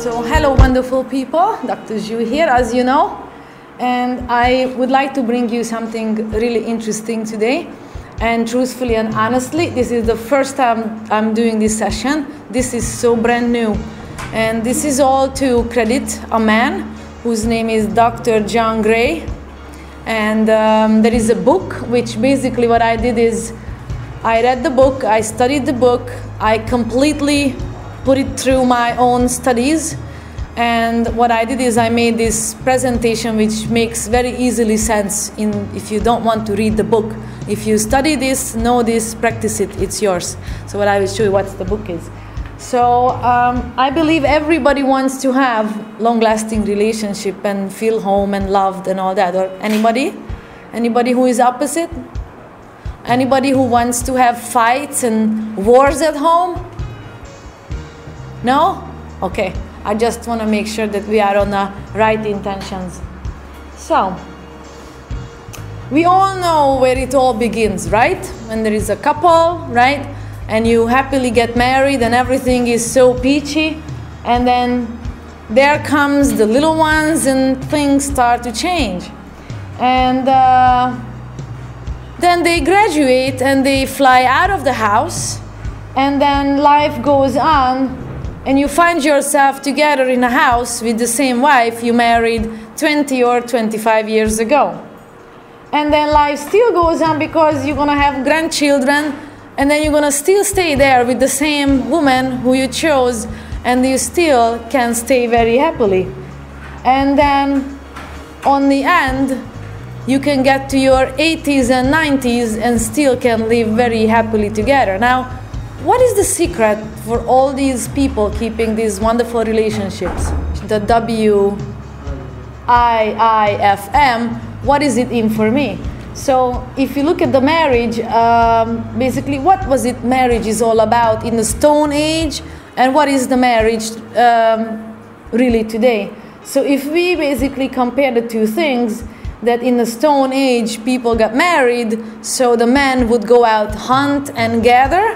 So hello wonderful people, Dr. Zhu here as you know, and I would like to bring you something really interesting today. And truthfully and honestly, this is the first time I'm doing this session. This is so brand new. And this is all to credit a man whose name is Dr. John Gray. And there is a book, which basically what I did is I read the book, I studied the book, I completely put it through my own studies. And what I did is I made this presentation which makes very easily sense if you don't want to read the book. If you study this, know this, practice it, it's yours. So what I will show you what the book is. So I believe everybody wants to have long-lasting relationship and feel home and loved and all that. Or anybody? Anybody who is opposite? Anybody who wants to have fights and wars at home? No? Okay. I just want to make sure that we are on the right intentions. So, we all know where it all begins, right? When there is a couple, right? And you happily get married and everything is so peachy. And then there comes the little ones and things start to change. And then they graduate and they fly out of the house. And then life goes on. And you find yourself together in a house with the same wife you married 20 or 25 years ago. And then life still goes on because you're going to have grandchildren, and then you're going to still stay there with the same woman who you chose, and you still can stay very happily. And then on the end, you can get to your 80s and 90s and still can live very happily together. Now, what is the secret for all these people keeping these wonderful relationships? The WIIFM, what is it in for me? So if you look at the marriage, basically what was it marriage is all about in the Stone Age, and what is the marriage really today? So if we basically compare the two things, that in the Stone Age people got married, so the man would go out, hunt and gather,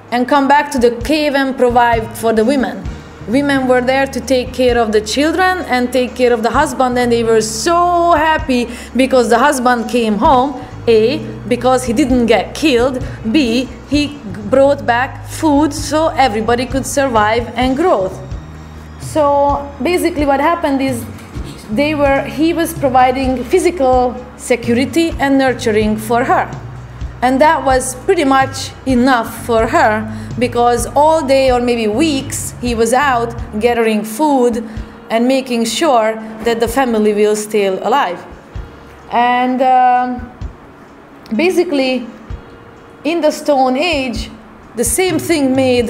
and come back to the cave and provide for the women. Women were there to take care of the children and take care of the husband, and they were so happy because the husband came home, A, because he didn't get killed, B, he brought back food so everybody could survive and grow. So basically what happened is he was providing physical security and nurturing for her. And that was pretty much enough for her, because all day or maybe weeks he was out gathering food and making sure that the family will stay alive. And basically in the Stone Age, the same thing made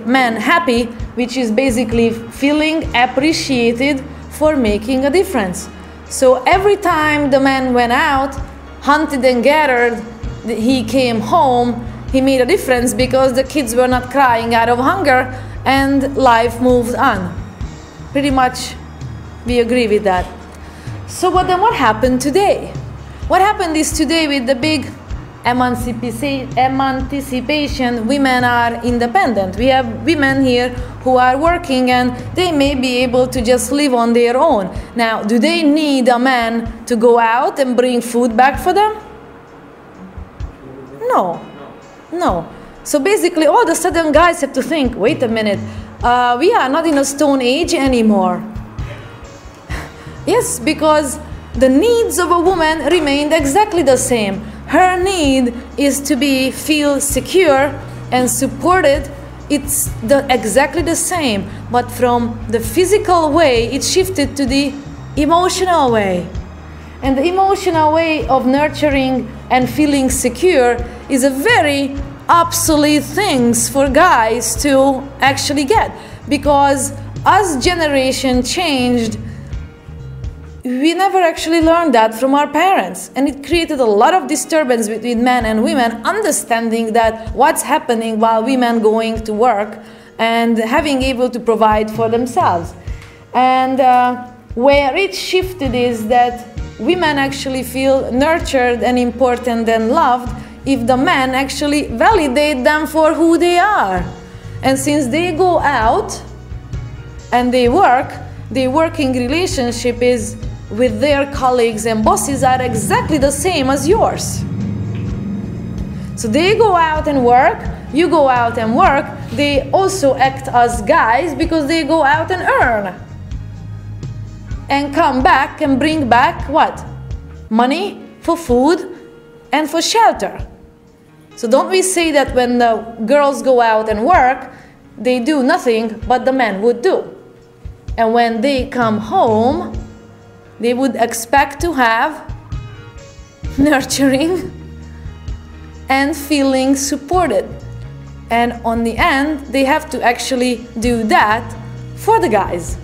men happy, which is basically feeling appreciated for making a difference. So every time the man went out, hunted and gathered, he came home, he made a difference because the kids were not crying out of hunger and life moved on. Pretty much we agree with that. So then what happened today? What happened is today with the big emancipation, women are independent. We have women here who are working and they may be able to just live on their own. Now, do they need a man to go out and bring food back for them? No. No. So basically all of a sudden guys have to think, wait a minute, we are not in a Stone Age anymore. Yes, because the needs of a woman remained exactly the same. Her need is to feel secure and supported. It's exactly the same, but from the physical way, it shifted to the emotional way. And the emotional way of nurturing and feeling secure is a very obsolete thing for guys to actually get. Because as generation changed, we never actually learned that from our parents. And it created a lot of disturbance between men and women, understanding that what's happening while women going to work and having able to provide for themselves. And where it shifted is that women actually feel nurtured and important and loved if the men actually validate them for who they are. And since they go out and they work, their working relationship is with their colleagues and bosses are exactly the same as yours. So they go out and work, you go out and work, they also act as guys because they go out and earn. And come back and bring back what? Money for food and for shelter. So don't we say that when the girls go out and work, they do nothing but the men would do. And when they come home, they would expect to have nurturing and feeling supported. And on the end, they have to actually do that for the guys.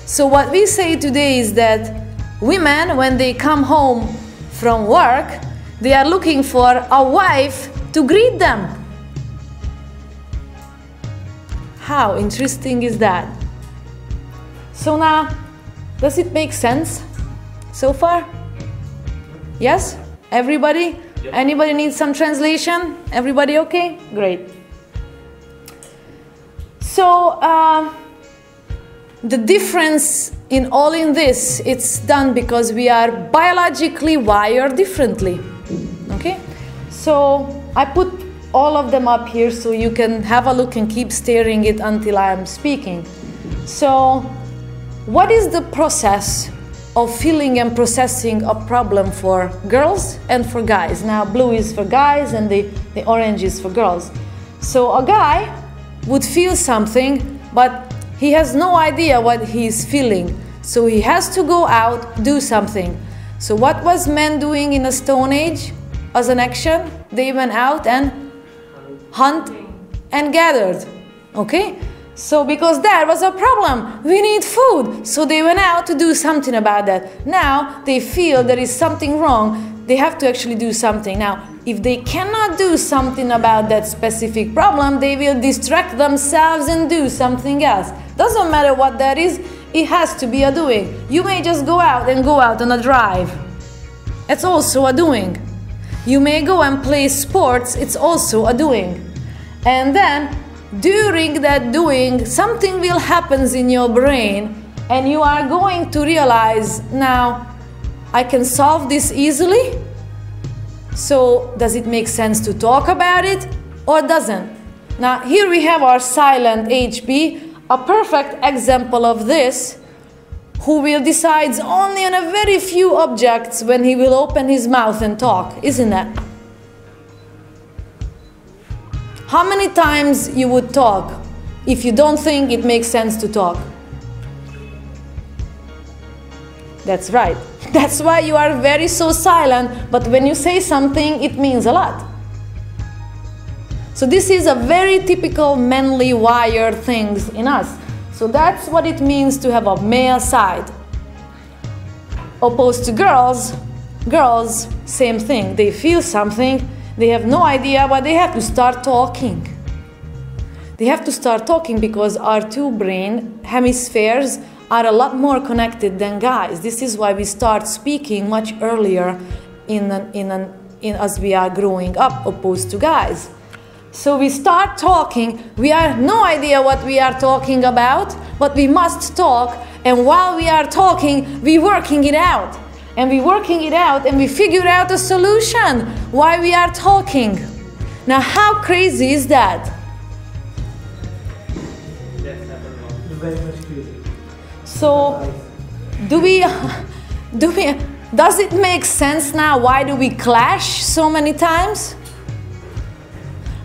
So what we say today is that women, when they come home from work, they are looking for a wife to greet them. How interesting is that? So now, does it make sense so far? Yes? Everybody? Yep. Anybody need some translation? Everybody okay? Great. So, the difference in all in this, it's done because we are biologically wired differently. Okay? So, I put all of them up here so you can have a look and keep staring it until I am speaking. So, what is the process of feeling and processing a problem for girls and for guys? Now, blue is for guys and the orange is for girls. So a guy would feel something, but he has no idea what he's feeling. So he has to go out, do something. So what was men doing in the Stone Age as an action? They went out and hunt and gathered. Okay? So because there was a problem, we need food. So they went out to do something about that. Now they feel there is something wrong. They have to actually do something. Now, if they cannot do something about that specific problem, they will distract themselves and do something else. Doesn't matter what that is, it has to be a doing. You may just go out on a drive. It's also a doing. You may go and play sports, it's also a doing. And then, during that doing, something will happen in your brain and you are going to realize, now, I can solve this easily. So, does it make sense to talk about it or doesn't? Now, here we have our silent HP, a perfect example of this, who will decide only on a very few objects when he will open his mouth and talk, isn't it? How many times you would talk if you don't think it makes sense to talk? That's right. That's why you are very so silent, but when you say something, it means a lot. So this is a very typical manly wired things in us. So that's what it means to have a male side. Opposed to girls, same thing. They feel something, they have no idea, but they have to start talking. They have to start talking because our two brain hemispheres are a lot more connected than guys. This is why we start speaking much earlier as we are growing up, opposed to guys. So we start talking, we have no idea what we are talking about, but we must talk, and while we are talking, we're working it out. And we're working it out, and we figure out a solution why we are talking. Now, how crazy is that? Very much crazy. So, does it make sense now? Why do we clash so many times?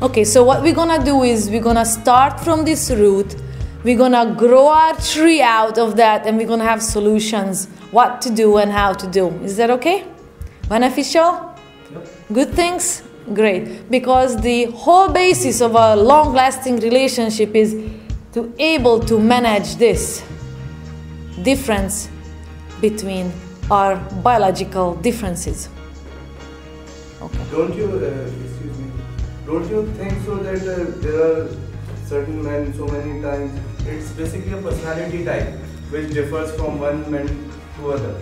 Okay, so what we're gonna do is we're gonna start from this root, we're gonna grow our tree out of that, and we're gonna have solutions, what to do and how to do. Is that okay? Beneficial? Yep. Good things? Great. Because the whole basis of a long-lasting relationship is to able to manage this difference between our biological differences. Okay. Don't you think so that there are certain men so many times, it's basically a personality type which differs from one man to other.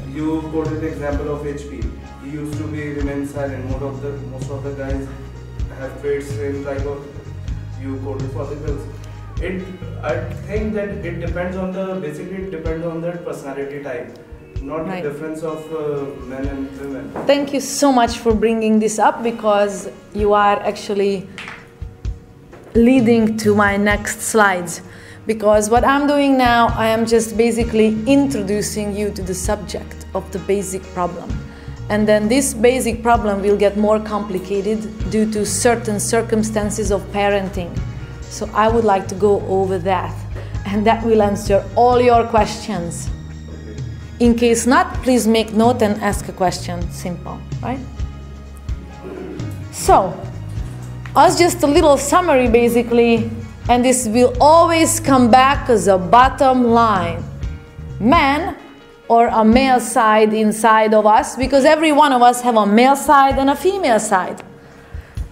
You quoted the example of HP. He used to remain silent. Most of the guys have traits same type of you quoted for the girls. I think that it depends on basically it depends on their personality type, not Right. the difference of men and women. Thank you so much for bringing this up, because you are actually leading to my next slides. Because what I'm doing now, I am just basically introducing you to the subject of the basic problem. And then this basic problem will get more complicated due to certain circumstances of parenting. So I would like to go over that, and that will answer all your questions. In case not, please make note and ask a question. Simple, right? So, as just a little summary basically, and this will always come back as a bottom line. Man, or a male side inside of us, because every one of us have a male side and a female side.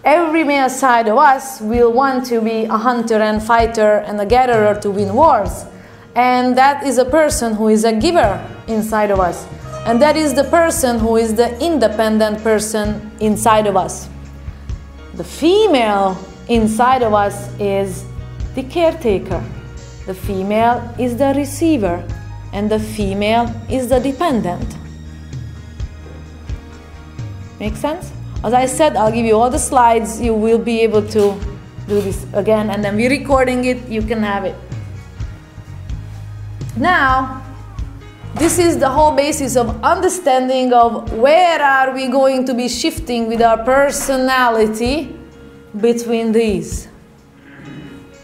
Every male side of us will want to be a hunter and fighter and a gatherer to win wars. And that is a person who is a giver inside of us. And that is the person who is the independent person inside of us. The female inside of us is the caretaker. The female is the receiver. And the female is the dependent. Make sense? As I said, I'll give you all the slides. You will be able to do this again, and then we're recording it. You can have it. Now, this is the whole basis of understanding of where are we going to be shifting with our personality between these.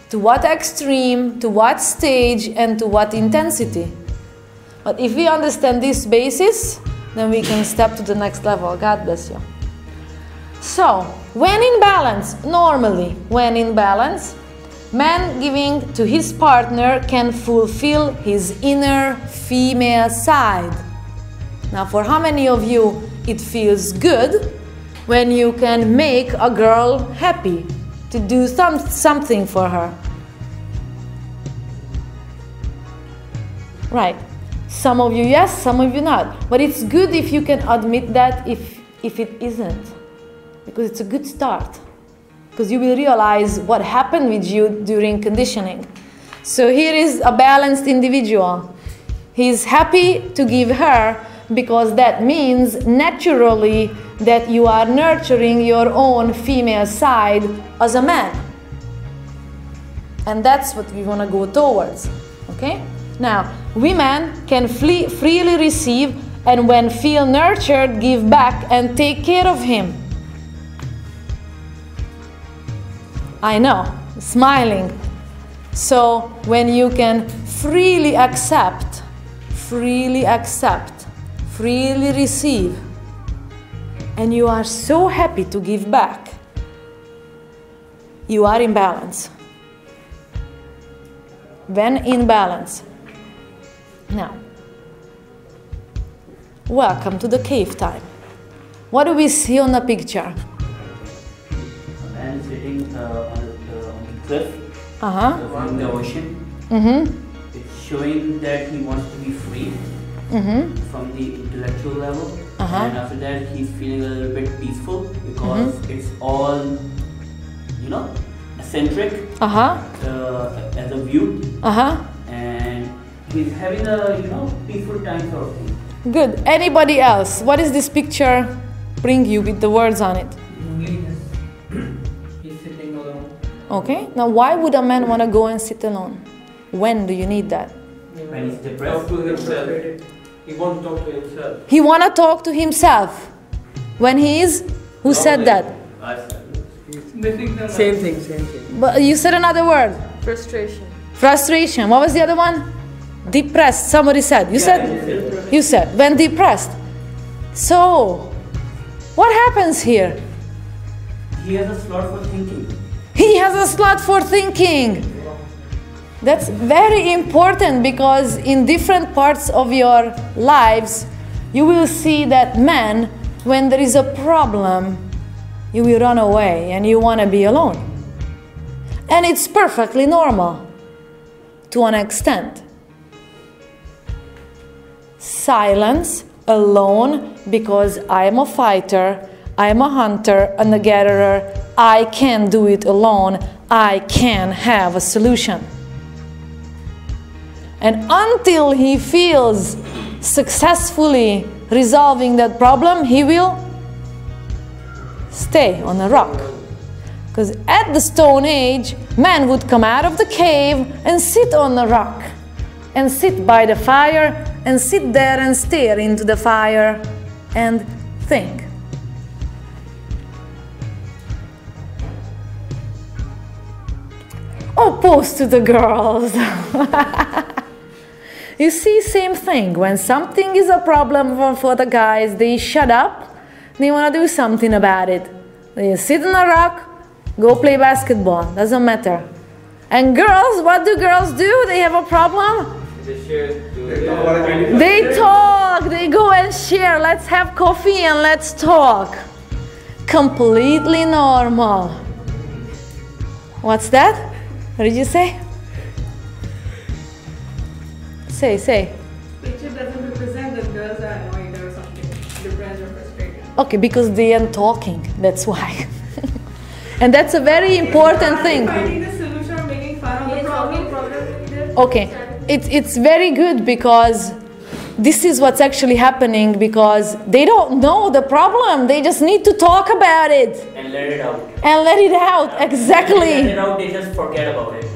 To what extreme, to what stage, and to what intensity. But if we understand this basis, then we can step to the next level. God bless you. So, when in balance, normally, when in balance, man giving to his partner can fulfill his inner female side. Now, for how many of you it feels good when you can make a girl happy, to do something for her? Right. Some of you yes, some of you not. But it's good if you can admit that if it isn't. Because it's a good start. Because you will realize what happened with you during conditioning. So here is a balanced individual. He's happy to give her because that means naturally that you are nurturing your own female side as a man. And that's what we want to go towards. Okay? Now, women can freely receive, and when feel nurtured, give back and take care of him. I know, smiling. So when you can freely accept, freely receive, and you are so happy to give back, you are in balance. When in balance. Now, welcome to the cave time. What do we see on the picture? A man sitting on the cliff in the ocean. It's showing that he wants to be free from the intellectual level. And after that, he's feeling a little bit peaceful because it's all, you know, eccentric as a view. And he's having a, you know, peaceful time sort of thing. Good. Anybody else? What does this picture bring you with the words on it? Loneliness. He's sitting alone. Okay. Now, why would a man want to go and sit alone? When do you need that? When he's depressed. Talk to himself. He wants to talk to himself. He want to talk to himself. When he is? Who said that? I said. He's missing them. Same thing. But you said another word. Frustration. Frustration. What was the other one? Depressed. Somebody said. You said? You said. When depressed. So, what happens here? He has a slot for thinking. He has a slot for thinking. That's very important, because in different parts of your lives, you will see that men, when there is a problem, you will run away and you want to be alone. And it's perfectly normal to an extent. Silence, alone, because I am a fighter, I am a hunter and a gatherer, I can't do it alone. I can have a solution. And until he feels successfully resolving that problem, he will stay on a rock. Because at the Stone Age, man would come out of the cave and sit on a rock, and sit by the fire, and sit there and stare into the fire and think. Opposed to the girls. You see, same thing. When something is a problem for the guys, they shut up, they want to do something about it. They sit on a rock, go play basketball, doesn't matter. And girls, what do girls do? They have a problem? They talk, they go and share. Let's have coffee and let's talk. Completely normal. What's that? What did you say? Say. Picture doesn't represent that girls are annoyed or something, depressed or frustrated. Okay, because they aren't talking, that's why. And that's a very important thing. Finding the solution or making fun of the problem. Okay, it's very good because this is what's actually happening, because they don't know the problem. They just need to talk about it. And let it out. And let it out, exactly. Let it out, they just forget about it.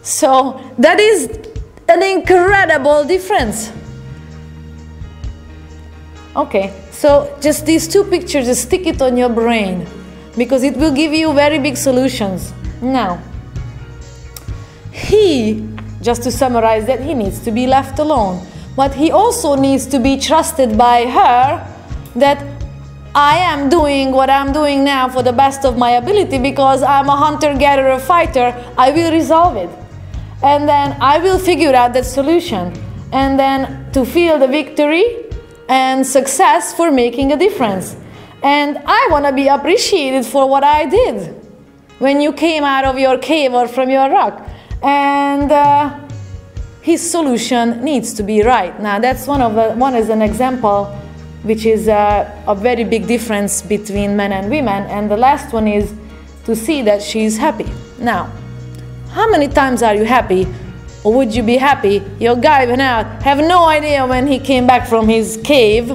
So that is an incredible difference. Okay, so just these two pictures, just stick it on your brain, because it will give you very big solutions. Now, just to summarize that, he needs to be left alone. But he also needs to be trusted by her that I am doing what I'm doing now for the best of my ability, because I'm a hunter-gatherer fighter. I will resolve it. And then I will figure out that solution. And then to feel the victory and success for making a difference. And I want to be appreciated for what I did when you came out of your cave or from your rock. And his solution needs to be right. Now that's one is an example which is a very big difference between men and women. And the last one is to see that she's happy. Now, how many times are you happy, or would you be happy? Your guy went out, have no idea when he came back from his cave,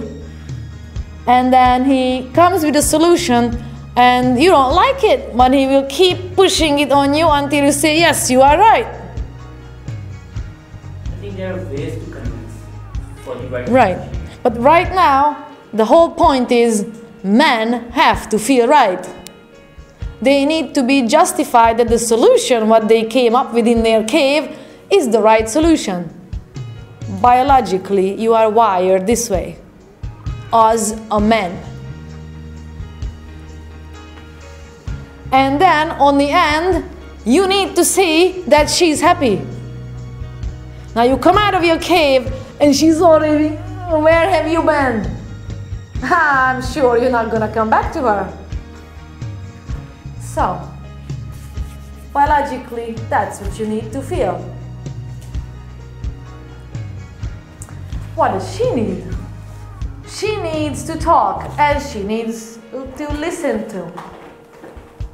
and then he comes with a solution and you don't like it, but he will keep pushing it on you until you say, yes, you are right. I think there are ways to convince for the right. Right. But right now, the whole point is men have to feel right. They need to be justified that the solution, what they came up with in their cave, is the right solution. Biologically, you are wired this way, as a man. And then, on the end, you need to see that she's happy. Now you come out of your cave and she's already, where have you been? I'm sure you're not gonna come back to her. So, biologically, that's what you need to feel. What does she need? She needs to talk, and she needs to listen to.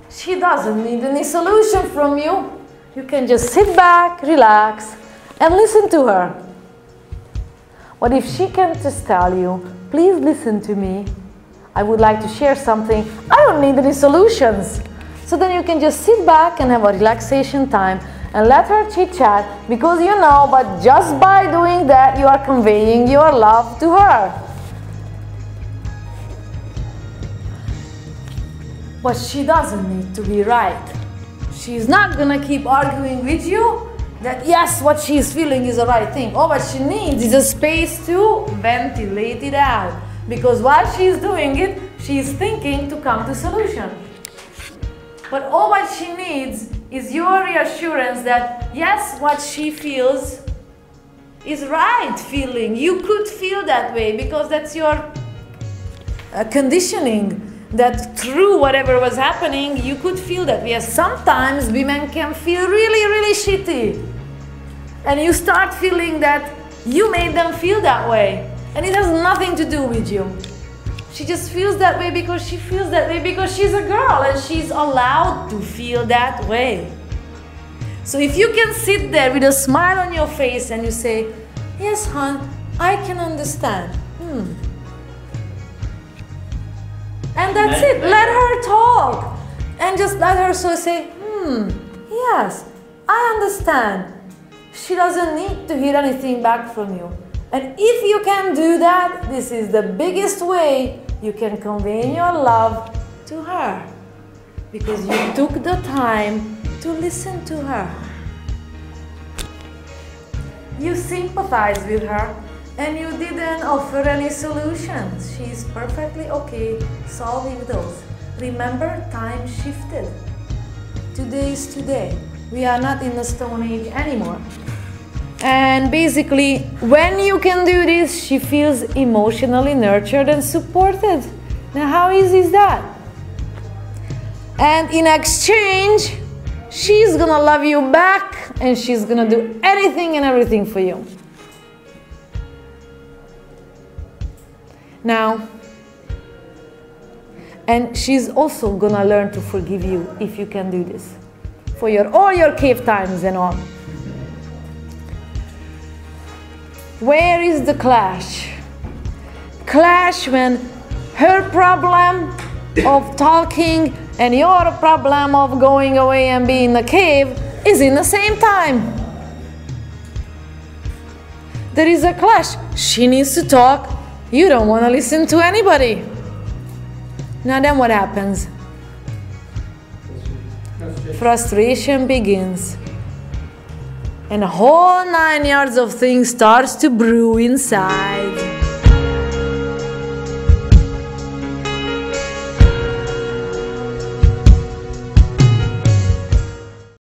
She doesn't need any solution from you. You can just sit back, relax, and listen to her. But if she can just tell you, please listen to me, I would like to share something, I don't need any solutions. So then you can just sit back and have a relaxation time and let her chit-chat, because you know, but just by doing that, you are conveying your love to her. But she doesn't need to be right. She's not gonna keep arguing with you that yes, what she's feeling is the right thing. All what she needs is a space to ventilate it out. Because while she's doing it, she's thinking to come to solution. But all what she needs is your reassurance that yes, what she feels is right feeling. You could feel that way because that's your conditioning. That through whatever was happening, you could feel that. Yes, sometimes women can feel really, really shitty. And you start feeling that you made them feel that way. And it has nothing to do with you. She just feels that way because she feels that way because she's a girl and she's allowed to feel that way. So if you can sit there with a smile on your face and you say, yes, hon, I can understand. And that's it. Let her talk. And just let her say, yes, I understand. She doesn't need to hear anything back from you. And if you can do that, this is the biggest way you can convey your love to her. Because you took the time to listen to her. You sympathize with her and you didn't offer any solutions. She's perfectly okay solving those. Remember, time shifted. Today is today. We are not in the Stone Age anymore. And basically, when you can do this, she feels emotionally nurtured and supported. Now, how easy is that? And in exchange, she's gonna love you back and she's gonna do anything and everything for you. Now, and she's also gonna learn to forgive you if you can do this. For all your cave times and all. Where is the clash? Clash when her problem of talking and your problem of going away and being in the cave is in the same time. There is a clash. She needs to talk. You don't want to listen to anybody. Now then what happens? Frustration begins. And a whole 9 yards of things starts to brew inside.